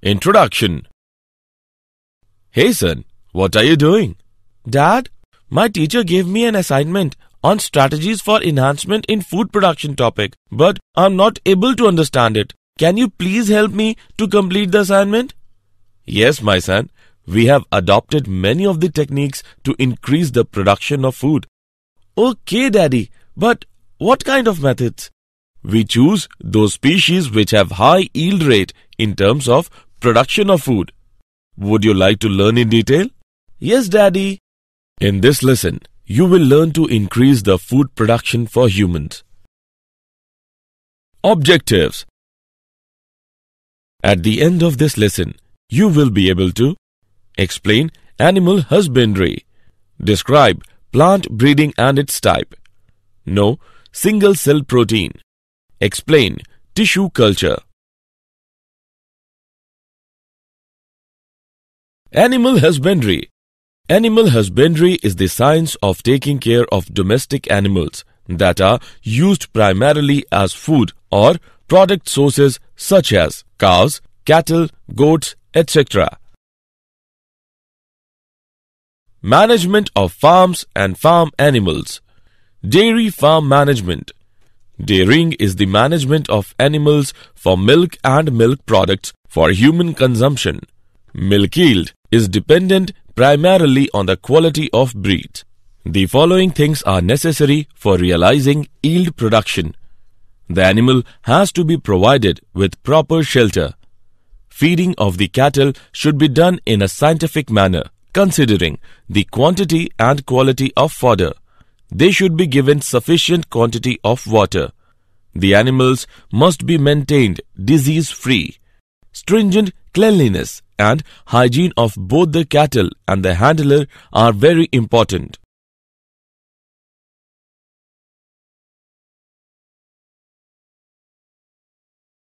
Introduction. Hey son, what are you doing? Dad, my teacher gave me an assignment on strategies for enhancement in food production topic, but I'm not able to understand it. Can you please help me to complete the assignment? Yes, my son. We have adopted many of the techniques to increase the production of food. Okay, Daddy, but what kind of methods? We choose those species which have high yield rate in terms of production of food. Would you like to learn in detail? Yes, Daddy. In this lesson, you will learn to increase the food production for humans. Objectives. At the end of this lesson, you will be able to explain animal husbandry, describe plant breeding and its type, know single-cell protein, explain tissue culture. Animal husbandry. Animal husbandry is the science of taking care of domestic animals that are used primarily as food or product sources such as cows, cattle, goats, etc. Management of farms and farm animals. Dairy farm management. Dairying is the management of animals for milk and milk products for human consumption. Milk yield is dependent primarily on the quality of breeds. The following things are necessary for realizing yield production. The animal has to be provided with proper shelter. Feeding of the cattle should be done in a scientific manner, considering the quantity and quality of fodder. They should be given sufficient quantity of water. The animals must be maintained disease-free. Stringent cleanliness and hygiene of both the cattle and the handler are very important.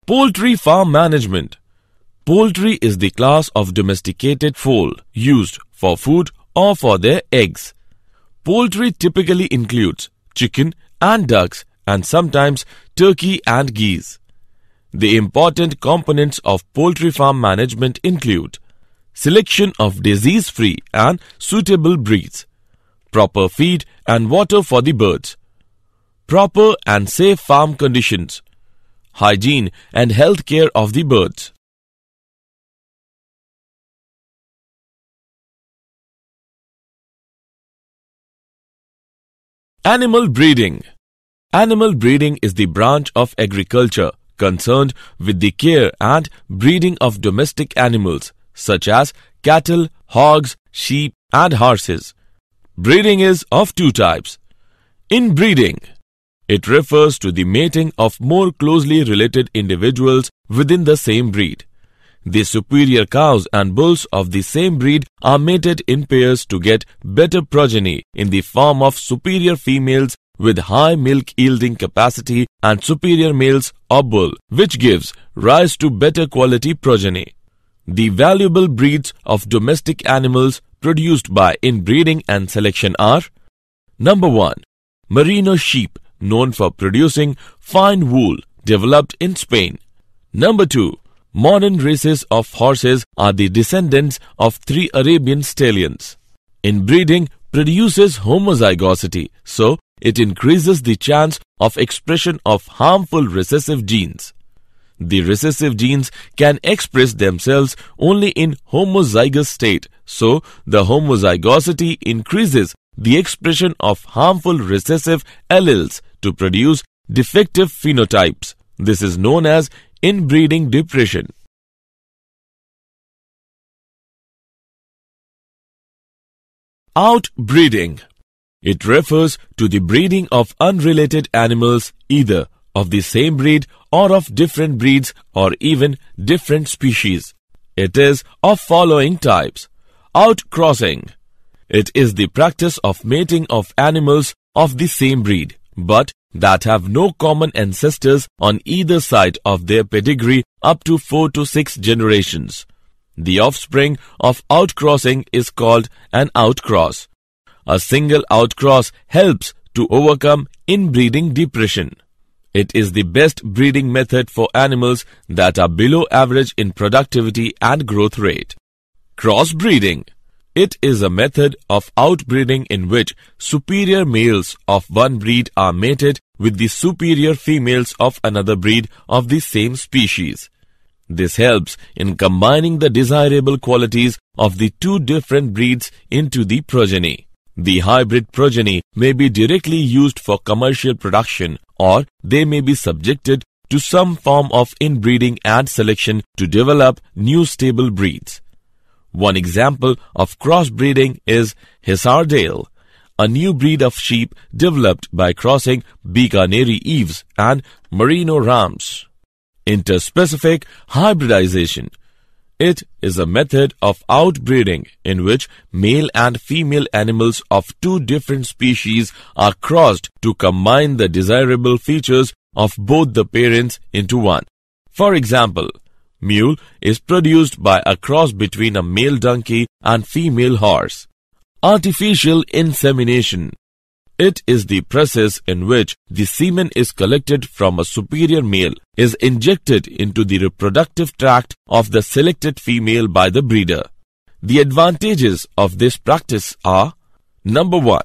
Poultry farm management. Poultry is the class of domesticated fowl used for food or for their eggs. Poultry typically includes chicken and ducks and sometimes turkey and geese. The important components of poultry farm management include selection of disease-free and suitable breeds, proper feed and water for the birds, proper and safe farm conditions, hygiene and health care of the birds. Animal breeding. Animal breeding is the branch of agriculture concerned with the care and breeding of domestic animals such as cattle, hogs, sheep and horses. Breeding is of two types. Inbreeding. It refers to the mating of more closely related individuals within the same breed. The superior cows and bulls of the same breed are mated in pairs to get better progeny in the form of superior females with high milk yielding capacity and superior males or bull, which gives rise to better quality progeny. The valuable breeds of domestic animals produced by inbreeding and selection are: Number 1. Merino sheep, known for producing fine wool, developed in Spain. Number 2. Modern races of horses are the descendants of 3 Arabian stallions. Inbreeding produces homozygosity, so it increases the chance of expression of harmful recessive genes. The recessive genes can express themselves only in homozygous state, so the homozygosity increases the expression of harmful recessive alleles to produce defective phenotypes. This is known as inbreeding depression. Outbreeding. It refers to the breeding of unrelated animals, either of the same breed or of different breeds or even different species. It is of following types. Outcrossing. It is the practice of mating of animals of the same breed, but that have no common ancestors on either side of their pedigree up to 4 to 6 generations. The offspring of outcrossing is called an outcross. A single outcross helps to overcome inbreeding depression. It is the best breeding method for animals that are below average in productivity and growth rate. Crossbreeding. It is a method of outbreeding in which superior males of one breed are mated with the superior females of another breed of the same species. This helps in combining the desirable qualities of the two different breeds into the progeny. The hybrid progeny may be directly used for commercial production, or they may be subjected to some form of inbreeding and selection to develop new stable breeds. One example of crossbreeding is Hisardale, a new breed of sheep developed by crossing Bikaneri Eves and Merino Rams. Interspecific hybridization. It is a method of outbreeding in which male and female animals of two different species are crossed to combine the desirable features of both the parents into one. For example, mule is produced by a cross between a male donkey and female horse. Artificial insemination. It is the process in which the semen is collected from a superior male, is injected into the reproductive tract of the selected female by the breeder. The advantages of this practice are: Number 1.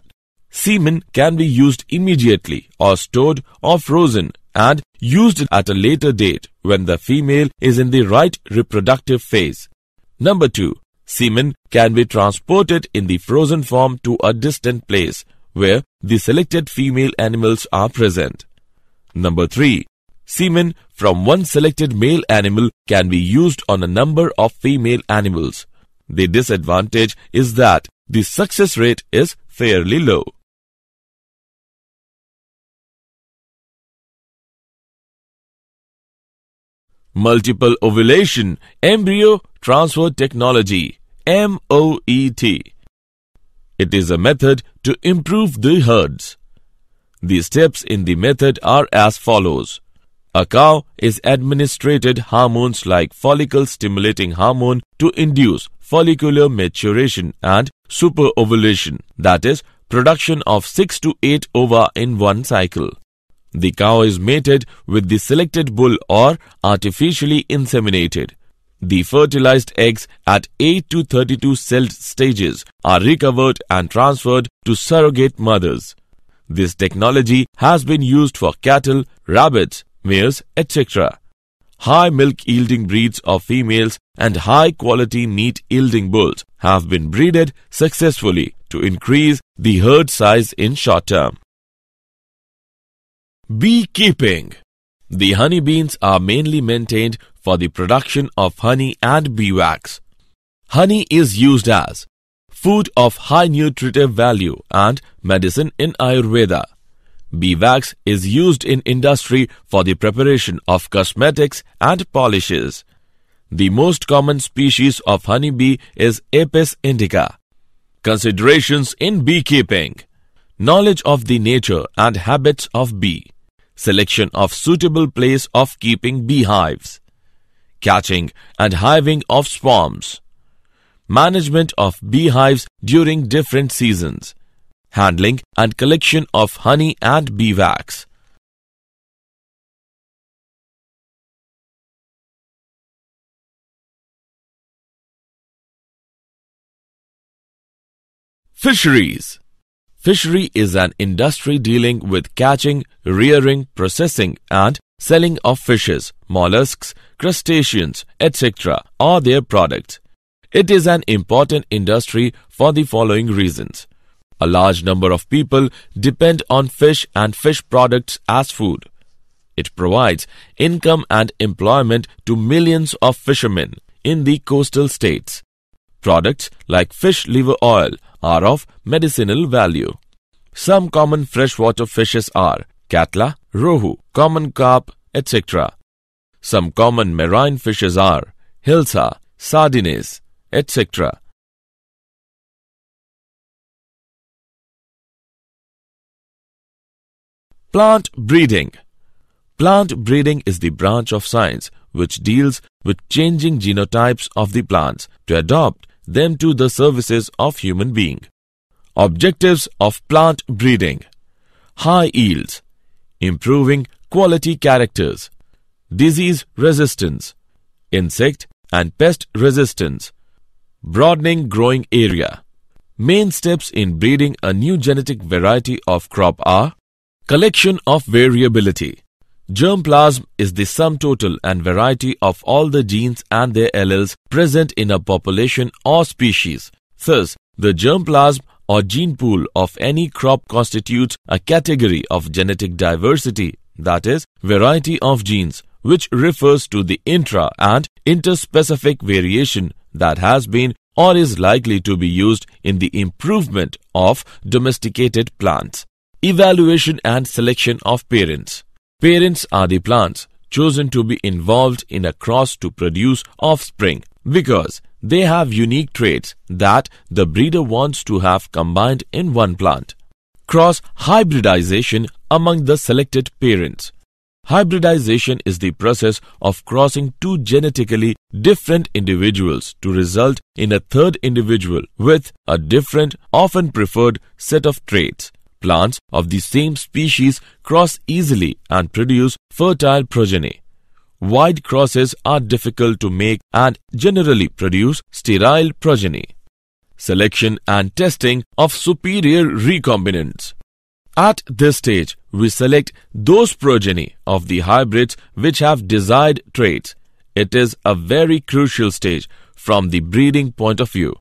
Semen can be used immediately or stored or frozen and used at a later date when the female is in the right reproductive phase. Number 2. Semen can be transported in the frozen form to a distant place where the selected female animals are present. Number 3. Semen from one selected male animal can be used on a number of female animals. The disadvantage is that the success rate is fairly low. Multiple ovulation embryo transfer technology, MOET. It is a method to improve the herds. The steps in the method are as follows. A cow is administered hormones like follicle-stimulating hormone to induce follicular maturation and superovulation, that is, production of 6 to 8 ova in one cycle. The cow is mated with the selected bull or artificially inseminated. The fertilized eggs at 8 to 32 celled stages are recovered and transferred to surrogate mothers. This technology has been used for cattle, rabbits, mares, etc. High milk-yielding breeds of females and high-quality meat-yielding bulls have been breeded successfully to increase the herd size in short term. Beekeeping. The honey bees are mainly maintained for the production of honey and bee wax. Honey is used as food of high nutritive value and medicine in Ayurveda. Bee wax is used in industry for the preparation of cosmetics and polishes. The most common species of honey bee is Apis indica. Considerations in beekeeping. Knowledge of the nature and habits of bee. Selection of suitable place of keeping beehives. Catching and hiving of swarms. Management of beehives during different seasons. Handling and collection of honey and bee wax. Fisheries. Fishery is an industry dealing with catching, rearing, processing and selling of fishes, mollusks, crustaceans, etc. or their products. It is an important industry for the following reasons. A large number of people depend on fish and fish products as food. It provides income and employment to millions of fishermen in the coastal states. Products like fish liver oil are of medicinal value. Some common freshwater fishes are catla, rohu, common carp, etc. Some common marine fishes are hilsa, sardines, etc. Plant breeding. Plant breeding is the branch of science which deals with changing genotypes of the plants to adapt them to the services of human being. Objectives of plant breeding: high yields, improving quality characters, disease resistance, insect and pest resistance, broadening growing area. Main steps in breeding a new genetic variety of crop are: collection of variability. Germplasm is the sum total and variety of all the genes and their alleles present in a population or species. Thus, the germplasm or gene pool of any crop constitutes a category of genetic diversity, that is, variety of genes, which refers to the intra- and interspecific variation that has been or is likely to be used in the improvement of domesticated plants. Evaluation and selection of parents. Parents are the plants chosen to be involved in a cross to produce offspring because they have unique traits that the breeder wants to have combined in one plant. Cross hybridization among the selected parents. Hybridization is the process of crossing two genetically different individuals to result in a third individual with a different, often preferred set of traits. Plants of the same species cross easily and produce fertile progeny. Wide crosses are difficult to make and generally produce sterile progeny. Selection and testing of superior recombinants. At this stage, we select those progeny of the hybrids which have desired traits. It is a very crucial stage from the breeding point of view.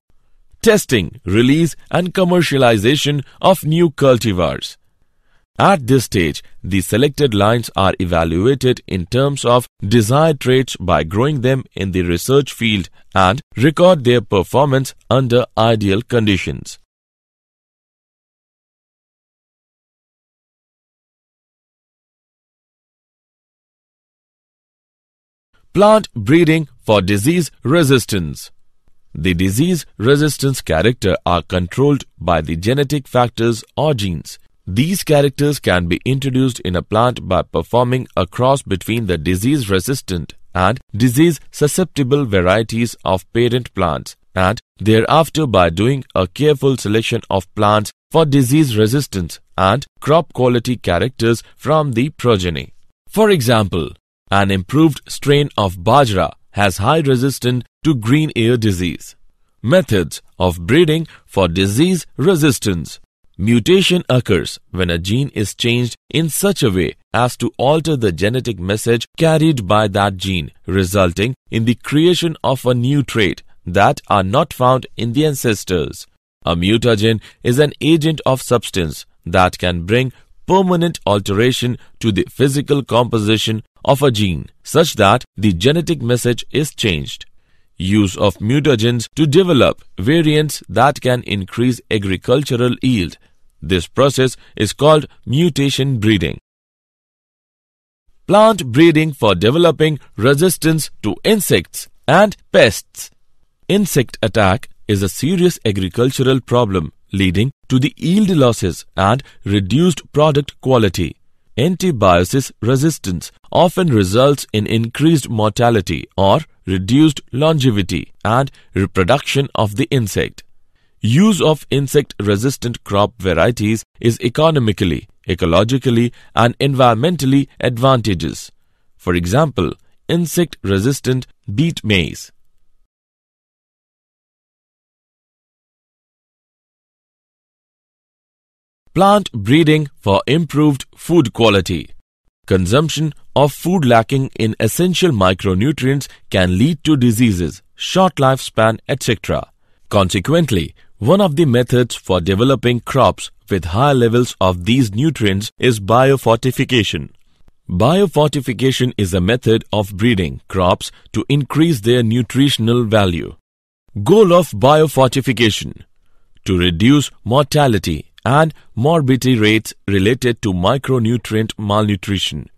Testing, release and commercialization of new cultivars. At this stage, the selected lines are evaluated in terms of desired traits by growing them in the research field and record their performance under ideal conditions. Plant breeding for disease resistance. The disease resistance character are controlled by the genetic factors or genes. These characters can be introduced in a plant by performing a cross between the disease-resistant and disease-susceptible varieties of parent plants, and thereafter by doing a careful selection of plants for disease resistance and crop quality characters from the progeny. For example, an improved strain of bajra has high resistance to green ear disease. Methods of breeding for disease resistance. Mutation occurs when a gene is changed in such a way as to alter the genetic message carried by that gene, resulting in the creation of a new trait that are not found in the ancestors. A mutagen is an agent of substance that can bring permanent alteration to the physical composition of a gene, such that the genetic message is changed. Use of mutagens to develop variants that can increase agricultural yield. This process is called mutation breeding. Plant breeding for developing resistance to insects and pests. Insect attack is a serious agricultural problem leading to the yield losses and reduced product quality. Antibiosis resistance often results in increased mortality or reduced longevity and reproduction of the insect. Use of insect-resistant crop varieties is economically, ecologically and environmentally advantageous. For example, insect-resistant beet maize. Plant breeding for improved food quality. Consumption of food lacking in essential micronutrients can lead to diseases, short lifespan, etc. Consequently, one of the methods for developing crops with high levels of these nutrients is biofortification. Biofortification is a method of breeding crops to increase their nutritional value. Goal of biofortification: to reduce mortality and morbidity rates related to micronutrient malnutrition,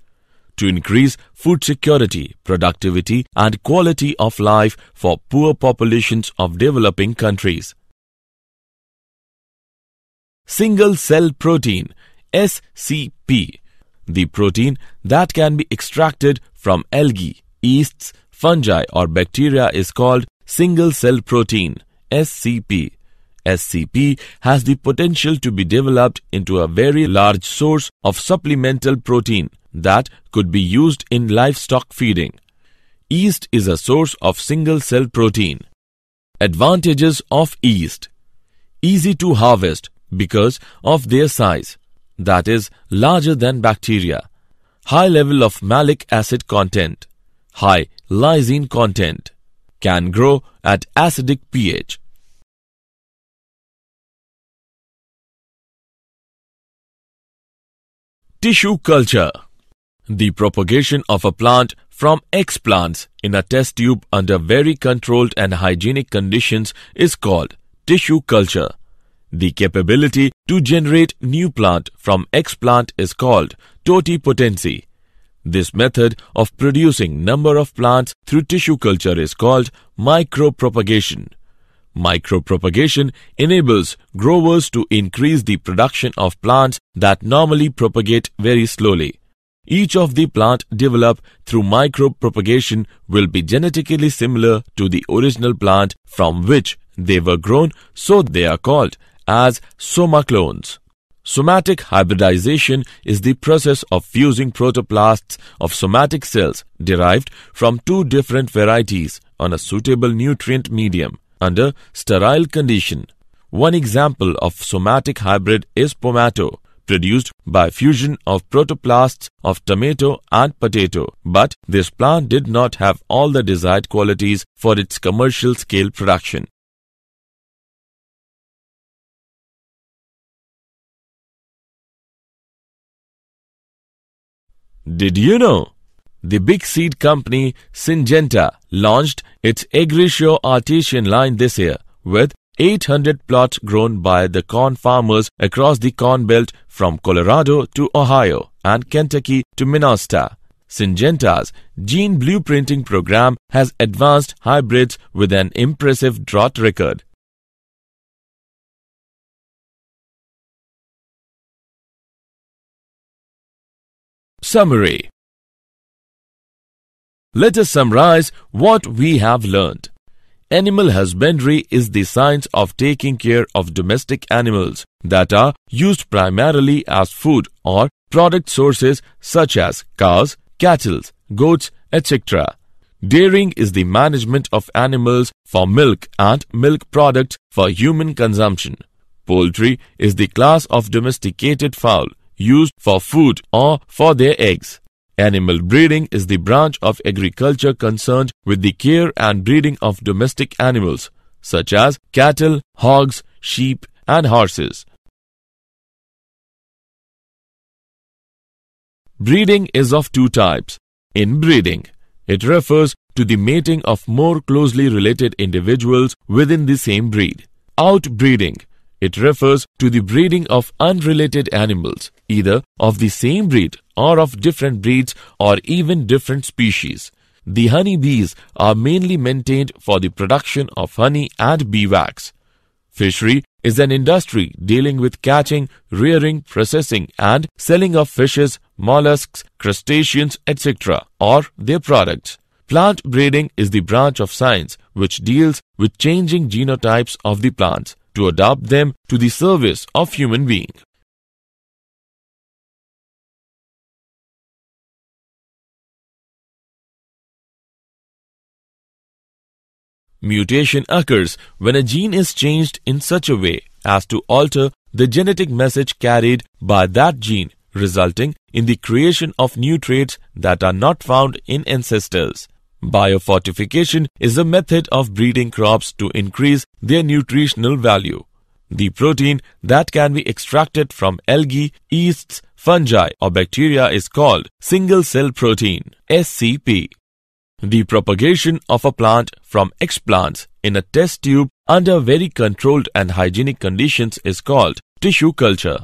to increase food security, productivity and quality of life for poor populations of developing countries. Single-cell protein (SCP). The protein that can be extracted from algae, yeasts, fungi or bacteria is called single-cell protein (SCP). SCP has the potential to be developed into a very large source of supplemental protein that could be used in livestock feeding. Yeast is a source of single-cell protein. Advantages of yeast: easy to harvest because of their size, that is, larger than bacteria. High level of malic acid content. High lysine content. Can grow at acidic pH. Tissue culture: the propagation of a plant from explants in a test tube under very controlled and hygienic conditions is called tissue culture. The capability to generate new plant from explant is called totipotency. This method of producing number of plants through tissue culture is called micropropagation. Micropropagation enables growers to increase the production of plants that normally propagate very slowly. Each of the plant developed through micropropagation will be genetically similar to the original plant from which they were grown, so they are called as somaclones. Somatic hybridization is the process of fusing protoplasts of somatic cells derived from two different varieties on a suitable nutrient medium under sterile condition. One example of somatic hybrid is pomato, produced by fusion of protoplasts of tomato and potato, but this plant did not have all the desired qualities for its commercial scale production. Did you know? The big seed company Syngenta launched its Agrisure Artisan line this year with 800 plots grown by the corn farmers across the Corn Belt from Colorado to Ohio and Kentucky to Minnesota. Syngenta's gene blueprinting program has advanced hybrids with an impressive drought record. Summary. Let us summarize what we have learned. Animal husbandry is the science of taking care of domestic animals that are used primarily as food or product sources such as cows, cattle, goats, etc. Dairying is the management of animals for milk and milk products for human consumption. Poultry is the class of domesticated fowl used for food or for their eggs. Animal breeding is the branch of agriculture concerned with the care and breeding of domestic animals such as cattle, hogs, sheep, and horses. Breeding is of two types. Inbreeding. It refers to the mating of more closely related individuals within the same breed. Outbreeding. It refers to the breeding of unrelated animals, either of the same breed or of different breeds or even different species. The honeybees are mainly maintained for the production of honey and bee wax. Fishery is an industry dealing with catching, rearing, processing and selling of fishes, mollusks, crustaceans, etc. or their products. Plant breeding is the branch of science which deals with changing genotypes of the plants to adapt them to the service of human being. Mutation occurs when a gene is changed in such a way as to alter the genetic message carried by that gene, resulting in the creation of new traits that are not found in ancestors. Biofortification is a method of breeding crops to increase their nutritional value. The protein that can be extracted from algae, yeasts, fungi or bacteria is called single-cell protein, SCP. The propagation of a plant from explants in a test tube under very controlled and hygienic conditions is called tissue culture.